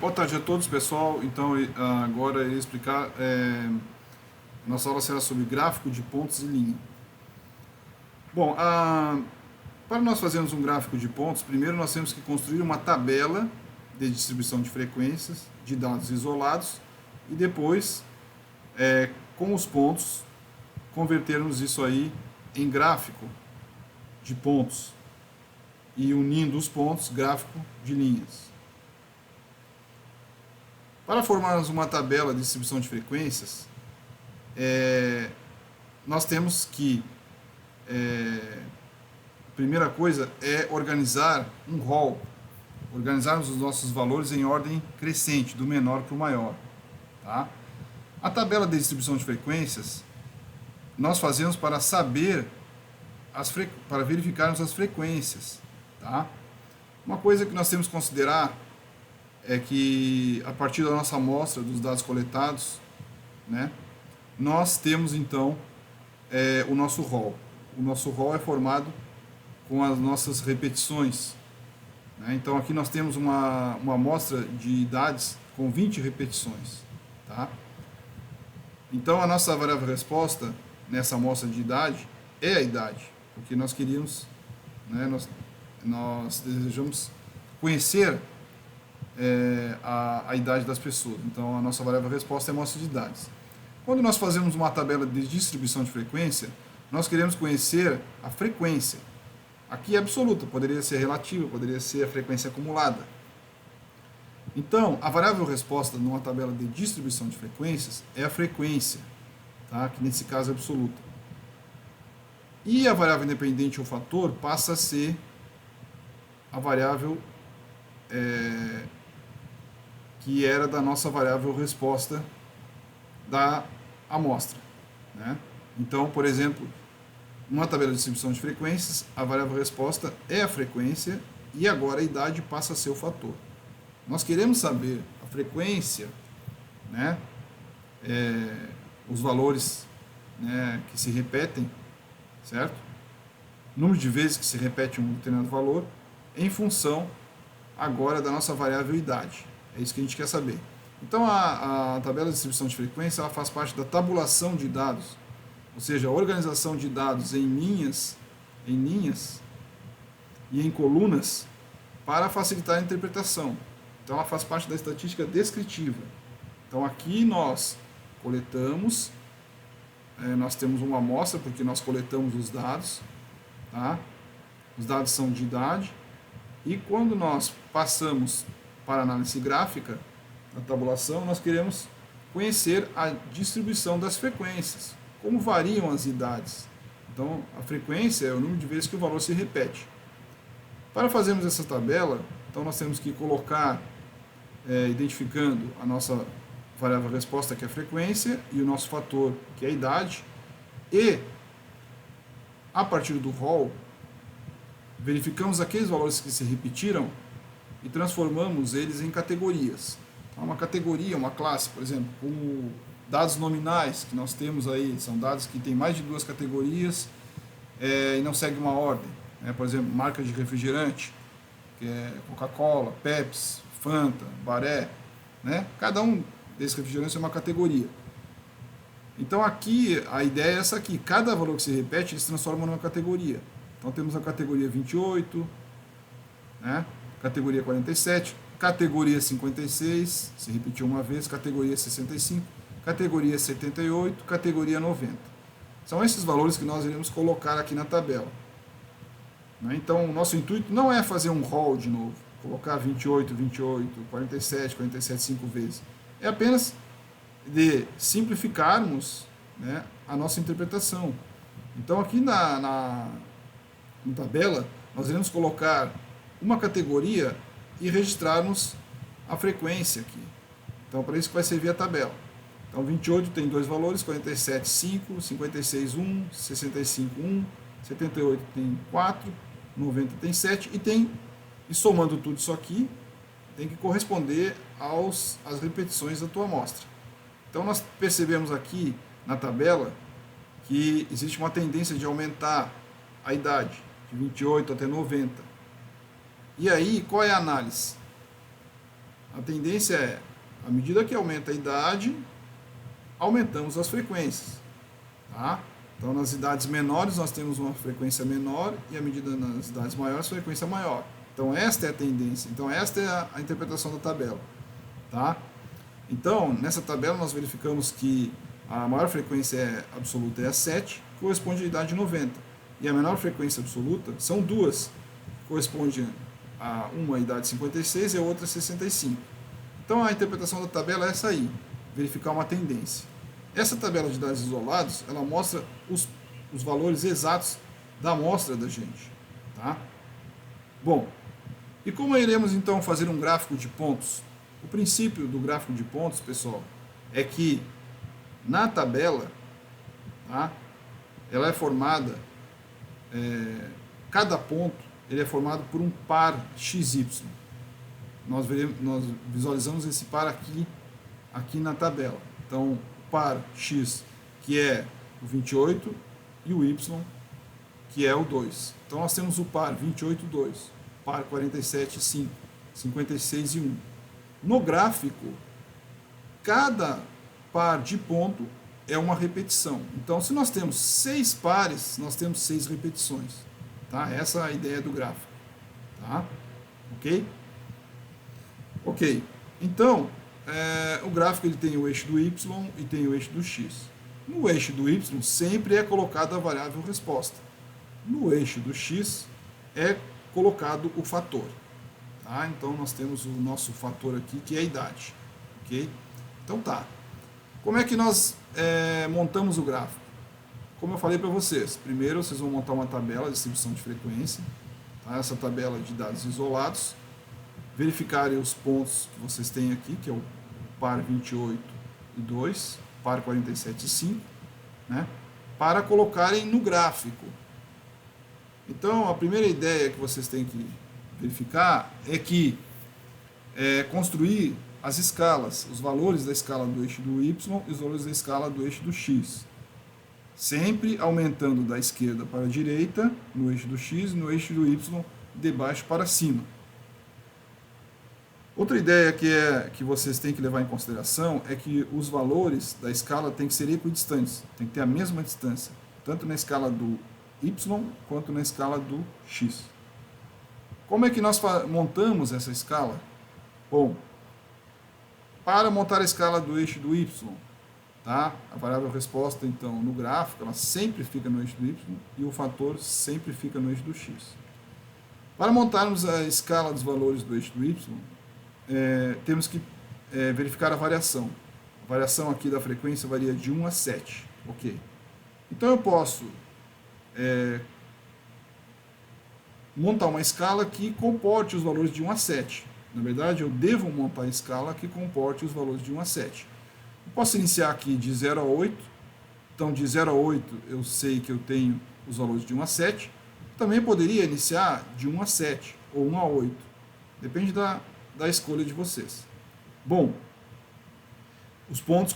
Boa tarde a todos, pessoal. Então, agora eu irei explicar. Nossa aula será sobre gráfico de pontos e linha. Bom, para nós fazermos um gráfico de pontos, primeiro nós temos que construir uma tabela de distribuição de frequências de dados isolados e depois, com os pontos, convertermos isso aí em gráfico de pontos e unindo os pontos, gráfico de linhas. Para formarmos uma tabela de distribuição de frequências, nós temos que, a primeira coisa é organizar um rol, organizarmos os nossos valores em ordem crescente, do menor para o maior. Tá? A tabela de distribuição de frequências, nós fazemos para saber, para verificarmos as frequências. Tá? Uma coisa que nós temos que considerar é que, a partir da nossa amostra, dos dados coletados, né, nós temos então o nosso rol. O nosso rol é formado com as nossas repetições. Né? Então aqui nós temos uma amostra de idades com 20 repetições. Tá? Então a nossa variável resposta nessa amostra de idade é a idade, porque nós queríamos, né, nós desejamos conhecer a idade das pessoas. Então a nossa variável resposta é a amostra de idades. Quando nós fazemos uma tabela de distribuição de frequência, nós queremos conhecer a frequência. Aqui é absoluta, poderia ser relativa, poderia ser a frequência acumulada. Então, a variável resposta numa tabela de distribuição de frequências é a frequência, tá? Que nesse caso é absoluta. E a variável independente ou fator passa a ser a variável que era da nossa variável resposta da amostra. Né? Então, por exemplo, numa tabela de distribuição de frequências, a variável resposta é a frequência e agora a idade passa a ser o fator. Nós queremos saber a frequência, né, os valores, né, que se repetem, certo? Número de vezes que se repete um determinado valor em função agora da nossa variável idade. É isso que a gente quer saber. Então a tabela de distribuição de frequência ela faz parte da tabulação de dados, ou seja, a organização de dados em linhas e em colunas para facilitar a interpretação. Então ela faz parte da estatística descritiva. Então aqui nós coletamos, nós temos uma amostra porque nós coletamos os dados, tá? Os dados são de idade, e quando nós passamos para a análise gráfica, na tabulação, nós queremos conhecer a distribuição das frequências, como variam as idades. Então, a frequência é o número de vezes que o valor se repete. Para fazermos essa tabela, então nós temos que colocar, identificando a nossa variável resposta, que é a frequência, e o nosso fator, que é a idade, e, a partir do rol, verificamos aqueles valores que se repetiram e transformamos eles em categorias. Uma categoria, uma classe, por exemplo, como dados nominais que nós temos aí, são dados que têm mais de duas categorias e não seguem uma ordem. Né? Por exemplo, marca de refrigerante, que é Coca-Cola, Pepsi, Fanta, Baré. Né? Cada um desses refrigerantes é uma categoria. Então aqui, a ideia é essa aqui. Cada valor que se repete, ele se transforma numa categoria. Então temos a categoria 28, né? Categoria 47, categoria 56, se repetiu uma vez, categoria 65, categoria 78, categoria 90. São esses valores que nós iremos colocar aqui na tabela. Então, o nosso intuito não é fazer um rol de novo, colocar 28, 28, 47, 47 5 vezes. É apenas de simplificarmos, né, a nossa interpretação. Então, aqui na tabela, nós iremos colocar uma categoria e registrarmos a frequência aqui. Então, para isso que vai servir a tabela. Então, 28 tem dois valores, 47, 5, 56, 1, 65, 1, 78 tem 4, 90 tem 7, e somando tudo isso aqui, tem que corresponder às repetições da tua amostra. Então, nós percebemos aqui na tabela que existe uma tendência de aumentar a idade, de 28 até 90. E aí, qual é a análise? A tendência é, à medida que aumenta a idade, aumentamos as frequências. Tá? Então, nas idades menores, nós temos uma frequência menor, e à medida nas idades maiores, frequência maior. Então, esta é a tendência. Então, esta é a interpretação da tabela. Tá? Então, nessa tabela, nós verificamos que a maior frequência absoluta é a 7, que corresponde à idade 90. E a menor frequência absoluta são duas, que corresponde a uma à idade 56 e a outra 65. Então, a interpretação da tabela é essa aí, verificar uma tendência. Essa tabela de dados isolados, ela mostra os valores exatos da amostra da gente. Tá? Bom, e como iremos então fazer um gráfico de pontos? O princípio do gráfico de pontos, pessoal, é que na tabela, tá, ela é formada, cada ponto ele é formado por um par XY. Nós visualizamos esse par aqui na tabela. Então, o par X, que é o 28, e o Y, que é o 2. Então, nós temos o par 28, 2, par 47, 5, 56 e 1. No gráfico, cada par de ponto é uma repetição. Então, se nós temos 6 pares, nós temos 6 repetições. Tá? Essa é a ideia do gráfico. Tá? Ok? Ok. Então, o gráfico ele tem o eixo do Y e tem o eixo do X. No eixo do Y sempre é colocada a variável resposta. No eixo do X é colocado o fator. Tá? Então, nós temos o nosso fator aqui, que é a idade. Ok? Então, tá. Como é que nós montamos o gráfico? Como eu falei para vocês, primeiro vocês vão montar uma tabela de distribuição de frequência, tá? Essa tabela de dados isolados, verificarem os pontos que vocês têm aqui, que é o par 28 e 2, par 47 e 5, né? Para colocarem no gráfico. Então, a primeira ideia que vocês têm que verificar é que construir as escalas, os valores da escala do eixo do Y e os valores da escala do eixo do X. Sempre aumentando da esquerda para a direita, no eixo do X, e no eixo do Y, de baixo para cima. Outra ideia que vocês têm que levar em consideração é que os valores da escala têm que ser equidistantes, tem que ter a mesma distância, tanto na escala do Y quanto na escala do X. Como é que nós montamos essa escala? Bom, para montar a escala do eixo do Y, tá? A variável resposta, então, no gráfico, ela sempre fica no eixo do Y e o fator sempre fica no eixo do X. Para montarmos a escala dos valores do eixo do Y, temos que verificar a variação. A variação aqui da frequência varia de 1 a 7. Ok. Então, eu posso montar uma escala que comporte os valores de 1 a 7. Na verdade, eu devo montar a escala que comporte os valores de 1 a 7. Eu posso iniciar aqui de 0 a 8. Então, de 0 a 8, eu sei que eu tenho os valores de 1 a 7. Também poderia iniciar de 1 a 7 ou 1 a 8. Depende da escolha de vocês. Bom, os pontos,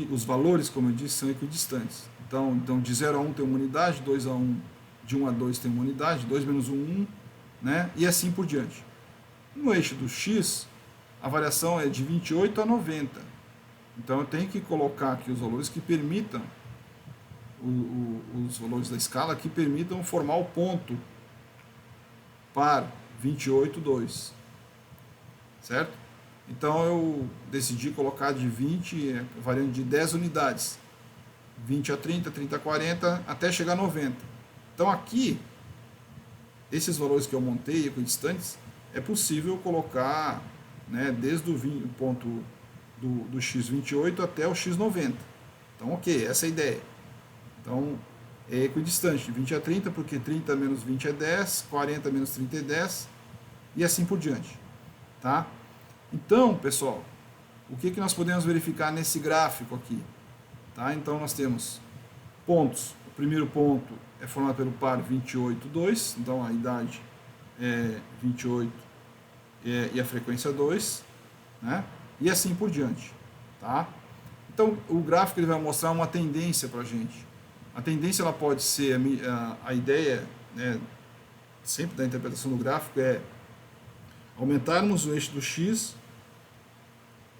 os valores, como eu disse, são equidistantes. Então, de 0 a 1 tem uma unidade, 2 a 1, de 1 a 2 tem uma unidade, 2 menos 1, 1, né? E assim por diante. No eixo do X, a variação é de 28 a 90. Então, eu tenho que colocar aqui os valores que permitam, os valores da escala que permitam formar o ponto par 28, 2. Certo? Então, eu decidi colocar de 20, variando de 10 unidades. 20 a 30, 30 a 40, até chegar a 90. Então, aqui, esses valores que eu montei, equidistantes, é possível colocar, né, desde o ponto do x28 até o x90. Então, ok, essa é a ideia. Então, é equidistante, de 20 a 30, porque 30 menos 20 é 10, 40 menos 30 é 10, e assim por diante. Tá? Então, pessoal, o que nós podemos verificar nesse gráfico aqui? Tá? Então, nós temos pontos. O primeiro ponto é formado pelo par 28, 2, então a idade é 28 e a frequência 2, né? E assim por diante. Tá? Então, o gráfico ele vai mostrar uma tendência para a gente. A tendência ela pode ser, a ideia, né, sempre da interpretação do gráfico é aumentarmos o eixo do X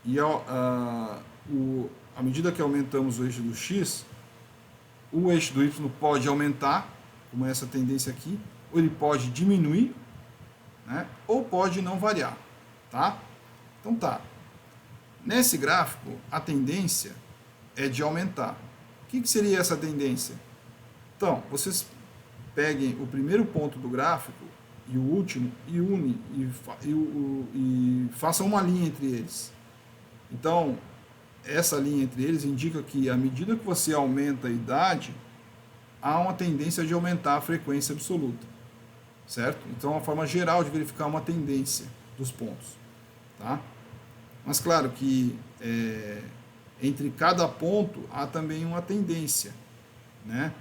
e à medida que aumentamos o eixo do x, o eixo do y pode aumentar, como essa tendência aqui, ou ele pode diminuir, né, ou pode não variar, tá? Então tá. Nesse gráfico, a tendência é de aumentar. O que seria essa tendência? Então, vocês peguem o primeiro ponto do gráfico e o último e unem e façam uma linha entre eles. Então, essa linha entre eles indica que à medida que você aumenta a idade, há uma tendência de aumentar a frequência absoluta, certo? Então, é uma forma geral de verificar uma tendência dos pontos, tá? Mas claro que entre cada ponto há também uma tendência, né?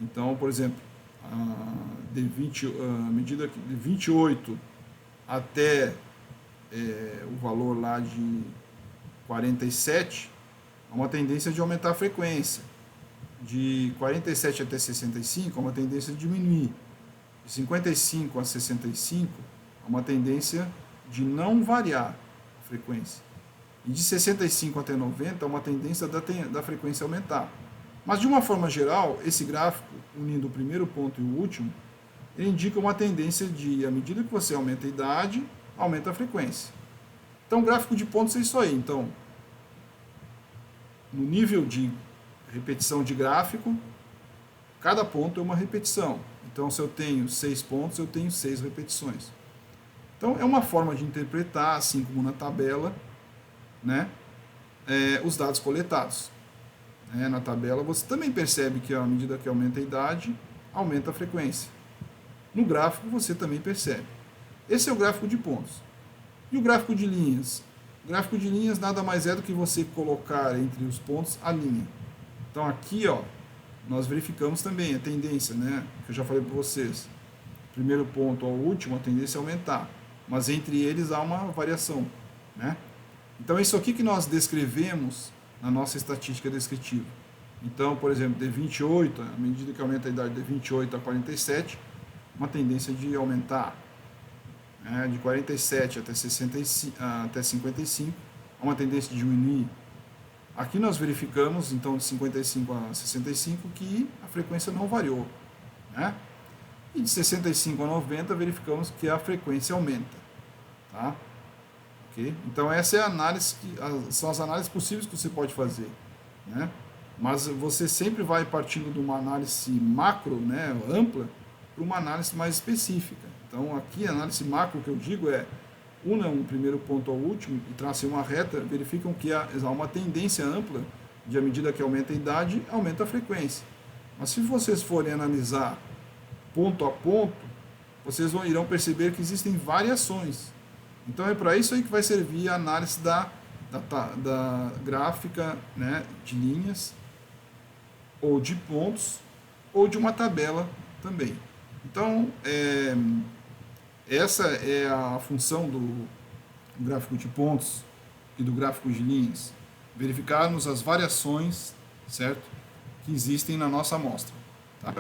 Então, por exemplo, a medida de 28 até o valor lá de 47, há uma tendência de aumentar a frequência. De 47 até 65, há uma tendência de diminuir. De 55 a 65, há uma tendência de não variar a frequência. E de 65 até 90, há uma tendência da frequência aumentar. Mas, de uma forma geral, esse gráfico, unindo o primeiro ponto e o último, ele indica uma tendência de, à medida que você aumenta a idade, aumenta a frequência. Então, o gráfico de pontos é isso aí. Então, no nível de repetição de gráfico, cada ponto é uma repetição. Então, se eu tenho 6 pontos, eu tenho 6 repetições. Então, é uma forma de interpretar, assim como na tabela, né, os dados coletados. Na tabela, você também percebe que, à medida que aumenta a idade, aumenta a frequência. No gráfico, você também percebe. Esse é o gráfico de pontos. E o gráfico de linhas? O gráfico de linhas nada mais é do que você colocar entre os pontos a linha. Então, aqui, ó, nós verificamos também a tendência, né, que eu já falei para vocês. Primeiro ponto ao último, a tendência é aumentar. Mas entre eles há uma variação, né? Então, é isso aqui que nós descrevemos na nossa estatística descritiva. Então, por exemplo, de 28, à medida que aumenta a idade de 28 a 47, uma tendência de aumentar. De 47 até 55, uma tendência de diminuir. Aqui nós verificamos, então, de 55 a 65, que a frequência não variou, né? E de 65 a 90, verificamos que a frequência aumenta, tá? Okay? Então, essa é a análise são as análises possíveis que você pode fazer, né? Mas você sempre vai partindo de uma análise macro, né, ampla, para uma análise mais específica. Então, aqui a análise macro que eu digo una um primeiro ponto ao último e tracem uma reta, verificam que há uma tendência ampla de, à medida que aumenta a idade, aumenta a frequência. Mas se vocês forem analisar ponto a ponto, vocês irão perceber que existem variações. Então, é para isso aí que vai servir a análise da gráfica, né, de linhas, ou de pontos, ou de uma tabela também. Então, essa é a função do gráfico de pontos e do gráfico de linhas. Verificarmos as variações, certo, que existem na nossa amostra. Tá?